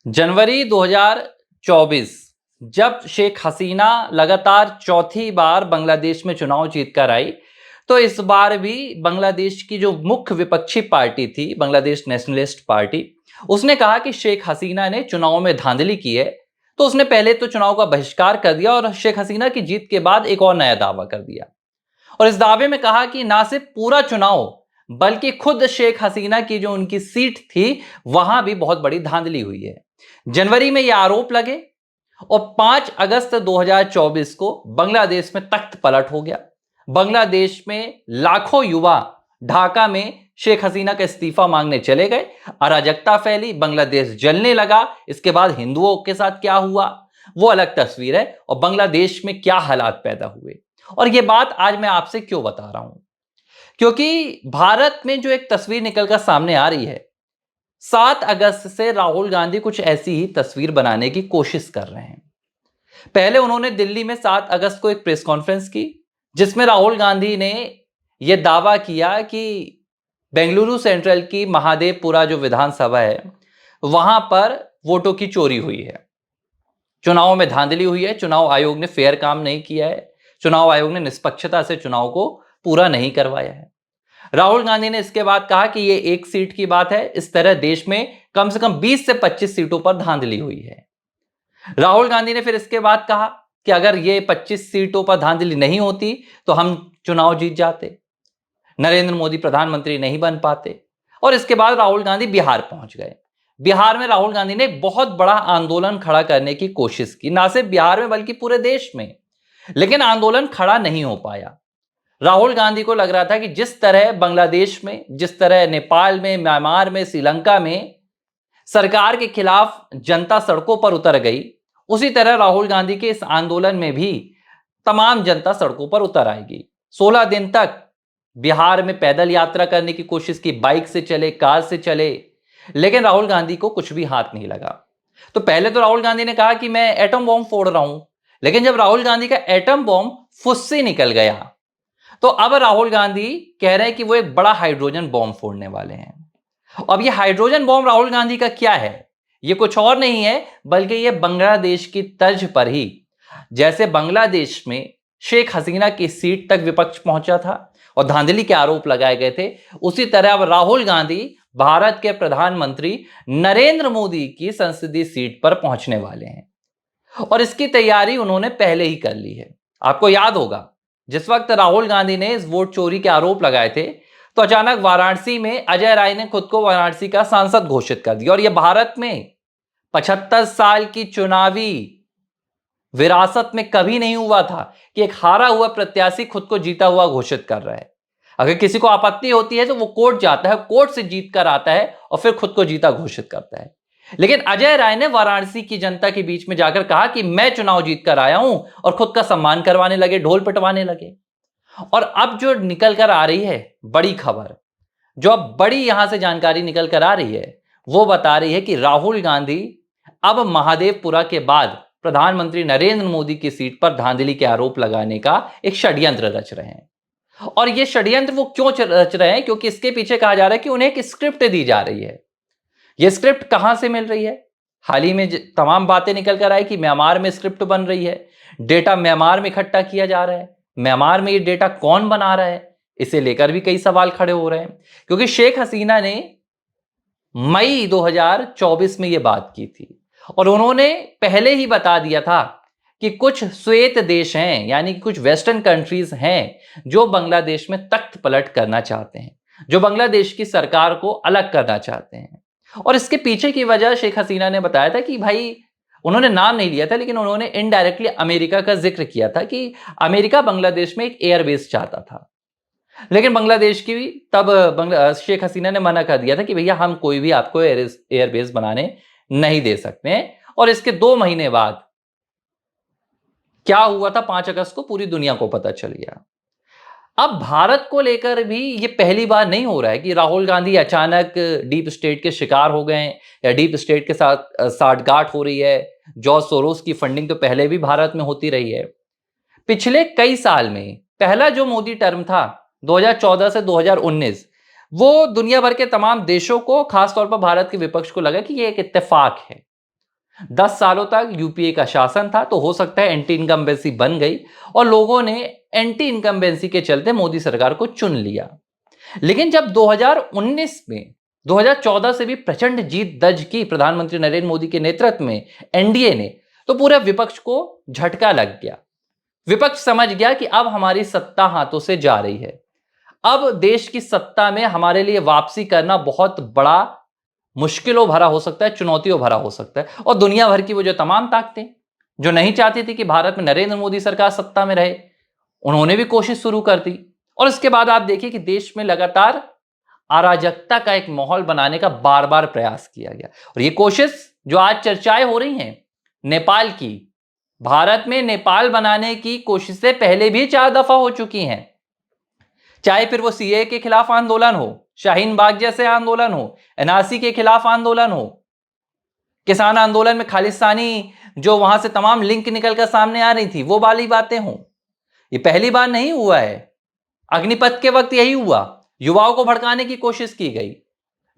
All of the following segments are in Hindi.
जनवरी 2024 जब शेख हसीना लगातार चौथी बार बांग्लादेश में चुनाव जीतकर आई, तो इस बार भी बांग्लादेश की जो मुख्य विपक्षी पार्टी थी, बांग्लादेश नेशनलिस्ट पार्टी, उसने कहा कि शेख हसीना ने चुनाव में धांधली की है। तो उसने पहले तो चुनाव का बहिष्कार कर दिया और शेख हसीना की जीत के बाद एक और नया दावा कर दिया और इस दावे में कहा कि ना सिर्फ पूरा चुनाव बल्कि खुद शेख हसीना की जो उनकी सीट थी वहां भी बहुत बड़ी धांधली हुई है। जनवरी में यह आरोप लगे और 5 अगस्त 2024 को बांग्लादेश में तख्त पलट हो गया। बांग्लादेश में लाखों युवा ढाका में शेख हसीना का इस्तीफा मांगने चले गए। अराजकता फैली, बांग्लादेश जलने लगा। इसके बाद हिंदुओं के साथ क्या हुआ वो अलग तस्वीर है और बांग्लादेश में क्या हालात पैदा हुए। और यह बात आज मैं आपसे क्यों बता रहा हूं, क्योंकि भारत में जो एक तस्वीर निकलकर सामने आ रही है, 7 अगस्त से राहुल गांधी कुछ ऐसी ही तस्वीर बनाने की कोशिश कर रहे हैं। पहले उन्होंने दिल्ली में 7 अगस्त को एक प्रेस कॉन्फ्रेंस की जिसमें राहुल गांधी ने यह दावा किया कि बेंगलुरु सेंट्रल की महादेवपुरा जो विधानसभा है वहां पर वोटों की चोरी हुई है, चुनाव में धांधली हुई है, चुनाव आयोग ने फेयर काम नहीं किया है, चुनाव आयोग ने निष्पक्षता से चुनाव को पूरा नहीं करवाया है। राहुल गांधी ने इसके बाद कहा कि यह एक सीट की बात है, इस तरह देश में कम से कम 20 से 25 सीटों पर धांधली हुई है। राहुल गांधी ने फिर इसके बाद कहा कि अगर ये 25 सीटों पर धांधली नहीं होती तो हम चुनाव जीत जाते, नरेंद्र मोदी प्रधानमंत्री नहीं बन पाते। और इसके बाद राहुल गांधी बिहार पहुंच गए। बिहार में राहुल गांधी ने एक बहुत बड़ा आंदोलन खड़ा करने की कोशिश की, ना सिर्फ बिहार में बल्कि पूरे देश में, लेकिन आंदोलन खड़ा नहीं हो पाया। राहुल गांधी को लग रहा था कि जिस तरह बांग्लादेश में, जिस तरह नेपाल में, म्यांमार में, श्रीलंका में सरकार के खिलाफ जनता सड़कों पर उतर गई, उसी तरह राहुल गांधी के इस आंदोलन में भी तमाम जनता सड़कों पर उतर आएगी। 16 दिन तक बिहार में पैदल यात्रा करने की कोशिश की, बाइक से चले, कार से चले, लेकिन राहुल गांधी को कुछ भी हाथ नहीं लगा। तो पहले तो राहुल गांधी ने कहा कि मैं एटम बॉम्ब फोड़ रहा हूं, लेकिन जब राहुल गांधी का एटम बॉम्ब फुस्से निकल गया तो अब राहुल गांधी कह रहे हैं कि वो एक बड़ा हाइड्रोजन बॉम्ब फोड़ने वाले हैं। अब ये हाइड्रोजन बॉम्ब राहुल गांधी का क्या है? ये कुछ और नहीं है बल्कि ये बांग्लादेश की तर्ज पर ही, जैसे बांग्लादेश में शेख हसीना की सीट तक विपक्ष पहुंचा था और धांधली के आरोप लगाए गए थे, उसी तरह अब राहुल गांधी भारत के प्रधानमंत्री नरेंद्र मोदी की संसदीय सीट पर पहुंचने वाले हैं और इसकी तैयारी उन्होंने पहले ही कर ली है। आपको याद होगा जिस वक्त राहुल गांधी ने इस वोट चोरी के आरोप लगाए थे तो अचानक वाराणसी में अजय राय ने खुद को वाराणसी का सांसद घोषित कर दिया और यह भारत में 75 साल की चुनावी विरासत में कभी नहीं हुआ था कि एक हारा हुआ प्रत्याशी खुद को जीता हुआ घोषित कर रहा है। अगर किसी को आपत्ति होती है तो वो कोर्ट जाता है, कोर्ट से जीत कर आता है और फिर खुद को जीता घोषित करता है। लेकिन अजय राय ने वाराणसी की जनता के बीच में जाकर कहा कि मैं चुनाव जीत कर आया हूं और खुद का सम्मान करवाने लगे, ढोल पिटवाने लगे। और अब जो निकल कर आ रही है बड़ी खबर, जो अब बड़ी यहां से जानकारी निकल कर आ रही है, वो बता रही है कि राहुल गांधी अब महादेवपुरा के बाद प्रधानमंत्री नरेंद्र मोदी की सीट पर धांधली के आरोप लगाने का एक षड्यंत्र रच रहे हैं। और ये षड्यंत्र वो क्यों रच रहे हैं? क्योंकि इसके पीछे कहा जा रहा है कि उन्हें एक स्क्रिप्ट दी जा रही है। ये स्क्रिप्ट कहां से मिल रही है? हाल ही में तमाम बातें निकल कर आई कि म्यांमार में स्क्रिप्ट बन रही है, डेटा म्यांमार में इकट्ठा किया जा रहा है। म्यांमार में ये डेटा कौन बना रहा है, इसे लेकर भी कई सवाल खड़े हो रहे हैं। क्योंकि शेख हसीना ने मई 2024 में ये बात की थी और उन्होंने पहले ही बता दिया था कि कुछ श्वेत देश हैं, यानी कुछ वेस्टर्न कंट्रीज हैं जो बांग्लादेश में तख्त पलट करना चाहते हैं, जो बांग्लादेश की सरकार को अलग करना चाहते हैं। और इसके पीछे की वजह शेख हसीना ने बताया था कि भाई, उन्होंने नाम नहीं लिया था लेकिन उन्होंने इनडायरेक्टली अमेरिका का जिक्र किया था कि अमेरिका बांग्लादेश में एक एयरबेस चाहता था। लेकिन बांग्लादेश की तब शेख हसीना ने मना कर दिया था कि भैया हम कोई भी आपको एयरबेस बनाने नहीं दे सकते हैं। और इसके 2 महीने बाद क्या हुआ था 5 अगस्त को पूरी दुनिया को पता चल गया। अब भारत को लेकर भी ये पहली बार नहीं हो रहा है कि राहुल गांधी अचानक डीप स्टेट के शिकार हो गए या डीप स्टेट के साथ साठगांठ हो रही है। जॉर्ज सोरोस की फंडिंग तो पहले भी भारत में होती रही है। पिछले कई साल में पहला जो मोदी टर्म था 2014 से 2019, वो दुनिया भर के तमाम देशों को, खासतौर पर भारत के विपक्ष को लगा कि ये एक इत्तेफाक है। 10 सालों तक यूपीए का शासन था, तो हो सकता है एंटी इनकम्बेंसी बन गई और लोगों ने एंटी इनकम्बेंसी के चलते मोदी सरकार को चुन लिया। लेकिन जब 2019 में 2014 से भी प्रचंड जीत दर्ज की प्रधानमंत्री नरेंद्र मोदी के नेतृत्व में एनडीए ने, तो पूरे विपक्ष को झटका लग गया। विपक्ष समझ गया कि अब हमारी सत्ता हाथों से जा रही है। अब देश की सत्ता में हमारे लिए वापसी करना बहुत बड़ा मुश्किलों भरा हो सकता है, चुनौतियों भरा हो सकता है। और दुनिया भर की वो जो तमाम ताकतें जो नहीं चाहती थी कि भारत में नरेंद्र मोदी सरकार सत्ता में रहे, उन्होंने भी कोशिश शुरू कर दी। और इसके बाद आप देखिए कि देश में लगातार अराजकता का एक माहौल बनाने का बार बार प्रयास किया गया। और ये कोशिश जो आज चर्चाएं हो रही हैं नेपाल की, भारत में नेपाल बनाने की कोशिशें पहले भी 4 दफा हो चुकी हैं। चाहे फिर वो सीए के खिलाफ आंदोलन हो, शाहीन बाग जैसे आंदोलन हो, एनआरसी के खिलाफ आंदोलन हो, किसान आंदोलन में खालिस्तानी जो वहां से तमाम लिंक निकलकर सामने आ रही थी, वो वाली बातें हों। ये पहली बार नहीं हुआ है। अग्निपथ के वक्त यही हुआ, युवाओं को भड़काने की कोशिश की गई।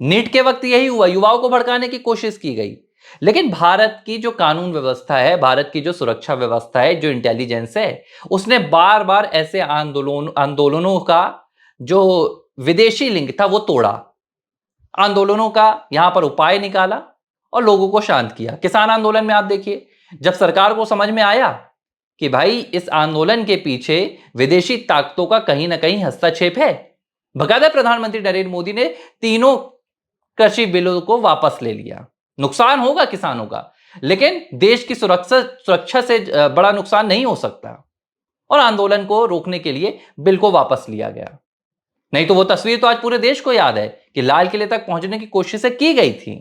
नीट के वक्त यही हुआ, युवाओं को भड़काने की कोशिश की गई। लेकिन भारत की जो कानून व्यवस्था है, भारत की जो सुरक्षा व्यवस्था है, जो इंटेलिजेंस है, उसने बार बार ऐसे आंदोलनों का जो विदेशी लिंक था वो तोड़ा, आंदोलनों का यहां पर उपाय निकाला और लोगों को शांत किया। किसान आंदोलन में आप देखिए, जब सरकार को समझ में आया कि भाई इस आंदोलन के पीछे विदेशी ताकतों का कहीं ना कहीं हस्तक्षेप है, बकायदा प्रधानमंत्री नरेंद्र मोदी ने तीनों कृषि बिलों को वापस ले लिया। नुकसान होगा किसानों का, लेकिन देश की सुरक्षा से बड़ा नुकसान नहीं हो सकता। और आंदोलन को रोकने के लिए बिल को वापस लिया गया। नहीं तो वो तस्वीर तो आज पूरे देश को याद है कि लाल किले तक पहुंचने की कोशिशें की गई थी।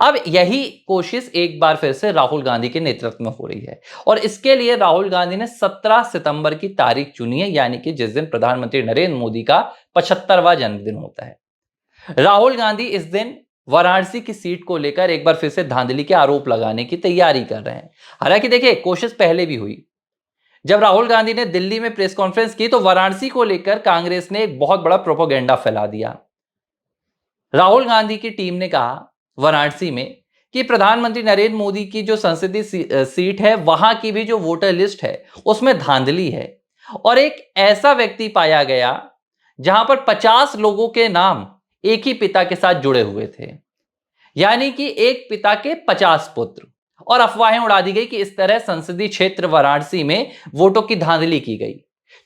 अब यही कोशिश एक बार फिर से राहुल गांधी के नेतृत्व में हो रही है और इसके लिए राहुल गांधी ने 17 सितंबर की तारीख चुनी है, यानी कि जिस दिन प्रधानमंत्री नरेंद्र मोदी का 75वां जन्मदिन होता है। राहुल गांधी इस दिन वाराणसी की सीट को लेकर एक बार फिर से धांधली के आरोप लगाने की तैयारी कर रहे हैं। हालांकि देखिए, कोशिश पहले भी हुई। जब राहुल गांधी ने दिल्ली में प्रेस कॉन्फ्रेंस की तो वाराणसी को लेकर कांग्रेस ने एक बहुत बड़ा प्रोपेगेंडा फैला दिया। राहुल गांधी की टीम ने कहा वाराणसी में कि प्रधानमंत्री नरेंद्र मोदी की जो संसदीय सीट है, वहां की भी जो वोटर लिस्ट है उसमें धांधली है और एक ऐसा व्यक्ति पाया गया जहां पर 50 लोगों के नाम एक ही पिता के साथ जुड़े हुए थे, यानी कि एक पिता के 50 पुत्र। और अफवाहें उड़ा दी गई कि इस तरह संसदीय क्षेत्र वाराणसी में वोटों की धांधली की गई।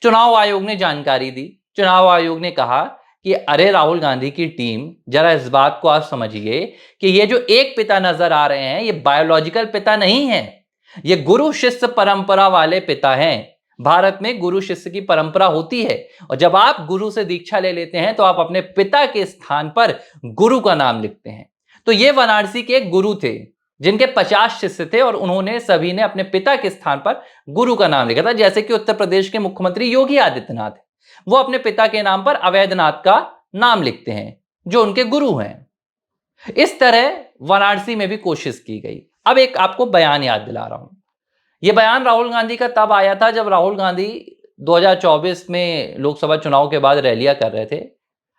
चुनाव आयोग ने जानकारी दी। चुनाव आयोग ने कहा कि अरे राहुल गांधी की टीम, जरा इस बात को आप समझिए कि ये जो एक पिता नजर आ रहे हैं, ये बायोलॉजिकल पिता नहीं है, ये गुरु शिष्य परंपरा वाले पिता हैं। भारत में गुरु शिष्य की परंपरा होती है और जब आप गुरु से दीक्षा ले लेते हैं तो आप अपने पिता के स्थान पर गुरु का नाम लिखते हैं। तो ये वाराणसी के एक गुरु थे जिनके 50 शिष्य थे और उन्होंने सभी ने अपने पिता के स्थान पर गुरु का नाम लिखा था। जैसे कि उत्तर प्रदेश के मुख्यमंत्री योगी आदित्यनाथ, वो अपने पिता के नाम पर अवैधनाथ का नाम लिखते हैं जो उनके गुरु हैं। इस तरह वाराणसी में भी कोशिश की गई। अब एक आपको बयान याद दिला रहा हूं। यह बयान राहुल गांधी का तब आया था जब राहुल गांधी 2024 में लोकसभा चुनाव के बाद रैलियां कर रहे थे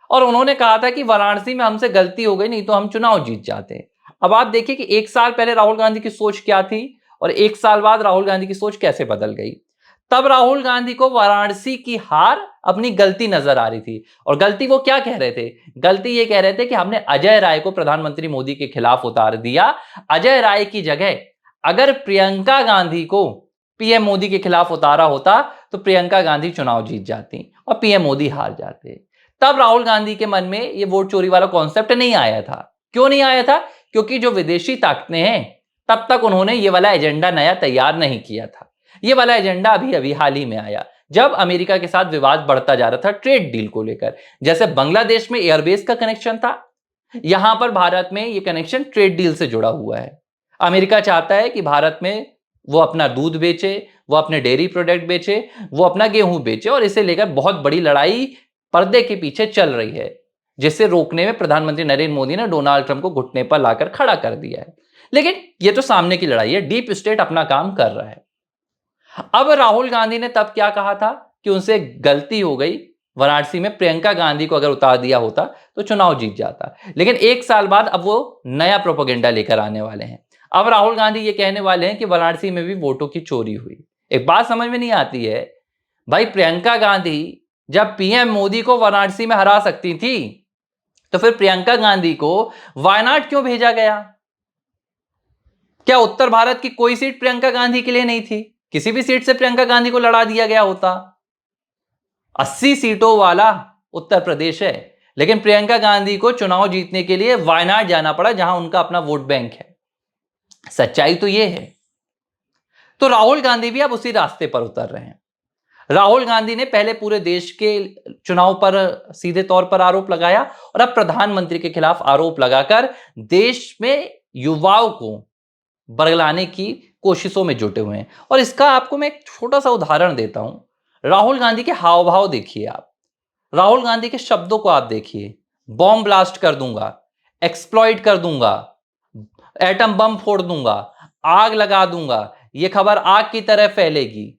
और उन्होंने कहा था कि वाराणसी में हमसे गलती हो गई, नहीं तो हम चुनाव जीत जाते। अब आप देखिए कि एक साल पहले राहुल गांधी की सोच क्या थी और एक साल बाद राहुल गांधी की सोच कैसे बदल गई। तब राहुल गांधी को वाराणसी की हार अपनी गलती नजर आ रही थी। और गलती वो क्या कह रहे थे? गलती ये कह रहे थे कि हमने अजय राय को प्रधानमंत्री मोदी के खिलाफ उतार दिया। अजय राय की जगह अगर प्रियंका गांधी को पीएम मोदी के खिलाफ उतारा होता तो प्रियंका गांधी चुनाव जीत जाती और पीएम मोदी हार जाते। तब राहुल गांधी के मन में ये वोट चोरी वाला कॉन्सेप्ट नहीं आया था। क्यों नहीं आया था? क्योंकि जो विदेशी ताकतें हैं तब तक उन्होंने ये वाला एजेंडा नया तैयार नहीं किया था। ये वाला एजेंडा अभी अभी हाल ही में आया जब अमेरिका के साथ विवाद बढ़ता जा रहा था ट्रेड डील को लेकर। जैसे बांग्लादेश में एयरबेस का कनेक्शन था, यहां पर भारत में ये कनेक्शन ट्रेड डील से जुड़ा हुआ है। अमेरिका चाहता है कि भारत में वो अपना दूध बेचे, वो अपने डेयरी प्रोडक्ट बेचे, वो अपना गेहूं बेचे और इसे लेकर बहुत बड़ी लड़ाई पर्दे के पीछे चल रही है, जिसे रोकने में प्रधानमंत्री नरेंद्र मोदी ने डोनाल्ड ट्रंप को घुटने पर लाकर खड़ा कर दिया है। लेकिन ये तो सामने की लड़ाई है, डीप स्टेट अपना काम कर रहा है। अब राहुल गांधी ने तब क्या कहा था कि उनसे गलती हो गई, वाराणसी में प्रियंका गांधी को अगर उतार दिया होता तो चुनाव जीत जाता। लेकिन एक साल बाद अब वो नया प्रोपेगेंडा लेकर आने वाले हैं। अब राहुल गांधी ये कहने वाले हैं कि वाराणसी में भी वोटों की चोरी हुई। एक बात समझ में नहीं आती है, भाई प्रियंका गांधी जब पीएम मोदी को वाराणसी में हरा सकती थी, तो फिर प्रियंका गांधी को वायनाड क्यों भेजा गया? क्या उत्तर भारत की कोई सीट प्रियंका गांधी के लिए नहीं थी? किसी भी सीट से प्रियंका गांधी को लड़ा दिया गया होता। 80 सीटों वाला उत्तर प्रदेश है, लेकिन प्रियंका गांधी को चुनाव जीतने के लिए वायनाड जाना पड़ा, जहां उनका अपना वोट बैंक है। सच्चाई तो यह है। तो राहुल गांधी भी अब उसी रास्ते पर उतर रहे हैं। राहुल गांधी ने पहले पूरे देश के चुनाव पर सीधे तौर पर आरोप लगाया और अब प्रधानमंत्री के खिलाफ आरोप लगाकर देश में युवाओं को बरगलाने की कोशिशों में जुटे हुए हैं। और इसका आपको मैं एक छोटा सा उदाहरण देता हूं। राहुल गांधी के हाव भाव देखिए आप, राहुल गांधी के शब्दों को आप देखिए। बॉम्ब ब्लास्ट कर दूंगा, एक्सप्लॉइट कर दूंगा, एटम बम फोड़ दूंगा, आग लगा दूंगा, यह खबर आग की तरह फैलेगी,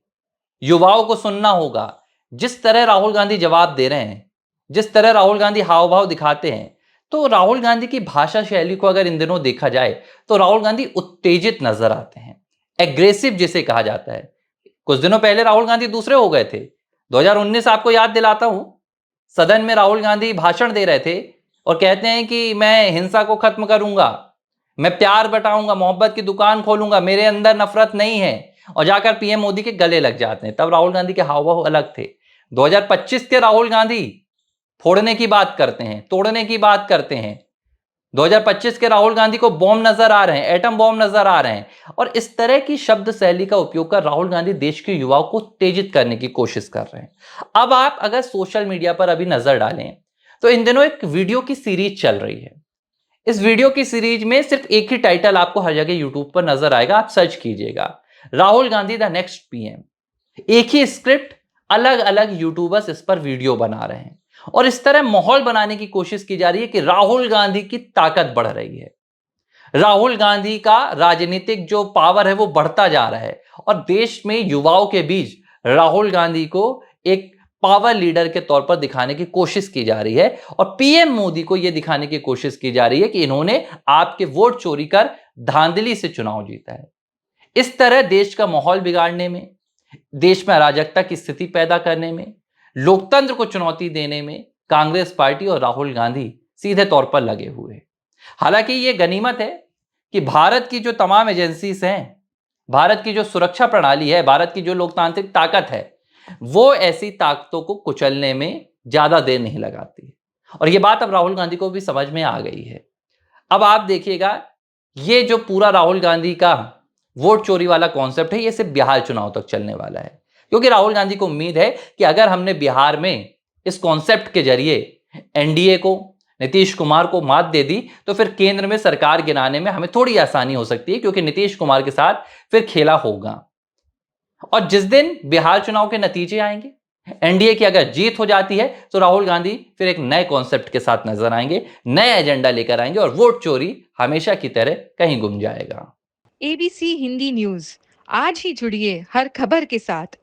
युवाओं को सुनना होगा। जिस तरह राहुल गांधी जवाब दे रहे हैं, जिस तरह राहुल गांधी हाव भाव दिखाते हैं, तो राहुल गांधी की भाषा शैली को अगर इन दिनों देखा जाए तो राहुल गांधी उत्तेजित नजर आते हैं, एग्रेसिव जिसे कहा जाता है। कुछ दिनों पहले राहुल गांधी दूसरे हो गए थे। 2019 आपको याद दिलाता हूं, सदन में राहुल गांधी भाषण दे रहे थे और कहते हैं कि मैं हिंसा को खत्म करूंगा, मैं प्यार बटाऊंगा, मोहब्बत की दुकान खोलूंगा, मेरे अंदर नफरत नहीं है, और जाकर पीएम मोदी के गले लग जाते हैं। तब राहुल गांधी के हाव भाव अलग थे। 2025 के राहुल गांधी फोड़ने की बात करते हैं, तोड़ने की बात करते हैं। 2025 के राहुल गांधी को बॉम्ब नजर आ रहे हैं, एटम बॉम्ब नजर आ रहे हैं, और इस तरह की शब्द शैली का उपयोग कर राहुल गांधी देश के युवाओं को उत्तेजित करने की कोशिश कर रहे हैं। अब आप अगर सोशल मीडिया पर अभी नजर डालें तो इन दिनों एक वीडियो की सीरीज चल रही है। इस वीडियो की सीरीज में सिर्फ एक ही टाइटल आपको हर जगह यूट्यूब पर नजर आएगा, आप सर्च कीजिएगा, Rahul Gandhi the next PM. एक ही स्क्रिप्ट, अलग अलग यूट्यूबर्स इस पर वीडियो बना रहे हैं और इस तरह माहौल बनाने की कोशिश की जा रही है कि राहुल गांधी की ताकत बढ़ रही है, राहुल गांधी का राजनीतिक जो पावर है वो बढ़ता जा रहा है, और देश में युवाओं के बीच राहुल गांधी को एक पावर लीडर के तौर पर दिखाने की कोशिश की जा रही है, और पीएम मोदी को यह दिखाने की कोशिश की जा रही है कि इन्होंने आपके वोट चोरी कर धांधली से चुनाव जीता है। इस तरह देश का माहौल बिगाड़ने में, देश में अराजकता की स्थिति पैदा करने में, लोकतंत्र को चुनौती देने में कांग्रेस पार्टी और राहुल गांधी सीधे तौर पर लगे हुए हैं। हालांकि यह गनीमत है कि भारत की जो तमाम एजेंसीज हैं, भारत की जो सुरक्षा प्रणाली है, भारत की जो लोकतांत्रिक ताकत है, वो ऐसी ताकतों को कुचलने में ज्यादा देर नहीं लगाती। और यह बात अब राहुल गांधी को भी समझ में आ गई है। अब आप देखिएगा, ये जो पूरा राहुल गांधी का वोट चोरी वाला कॉन्सेप्ट है, ये सिर्फ बिहार चुनाव तक चलने वाला है, क्योंकि राहुल गांधी को उम्मीद है कि अगर हमने बिहार में इस कॉन्सेप्ट के जरिए एनडीए को, नीतीश कुमार को मात दे दी, तो फिर केंद्र में सरकार गिराने में हमें थोड़ी आसानी हो सकती है, क्योंकि नीतीश कुमार के साथ फिर खेला होगा। और जिस दिन बिहार चुनाव के नतीजे आएंगे, एनडीए की अगर जीत हो जाती है, तो राहुल गांधी फिर एक नए कॉन्सेप्ट के साथ नजर आएंगे, नए एजेंडा लेकर आएंगे, और वोट चोरी हमेशा की तरह कहीं गुम जाएगा। एबीसी हिंदी न्यूज, आज ही जुड़िए हर खबर के साथ